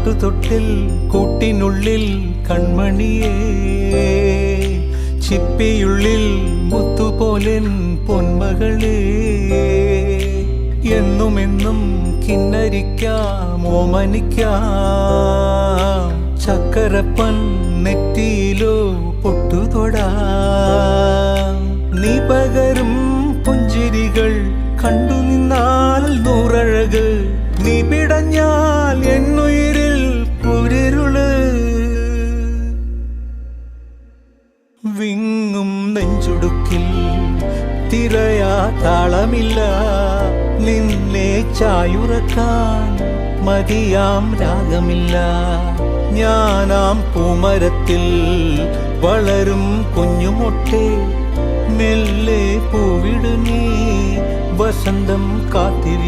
പാട്ടുതൊട്ടിൽ കൂട്ടിനുള്ളിൽ കൺമണിയേ, ചിപ്പിയുള്ളിൽ മുത്തുപോലെൻ പൊന്മകളേ, എന്നുമെന്നും കിന്നരിക്കാം ഓമനിക്കാം, ചക്കരപ്പൻ നെറ്റിയിലോ പൊട്ടുതൊടാം. നീ പകരും പുഞ്ചിരികൾ കണ്ടു നിന്നാൽ നൂറഴക്, നീ പിടഞ്ഞാൽ എന്നുയിരിൽ പുരിരുള്. വിങ്ങും നെഞ്ചുടുക്കിൽ തിരയാ താളമില്ല, നിന്നെ ചായുറക്കാൻ മതിയാം രാഗമില്ല. ഞാനാം പൂമരത്തിൽ വളരും കുഞ്ഞുമൊട്ടെ, മെല്ലെ പൂവിടു നീ വസന്തം കാത്തിരി.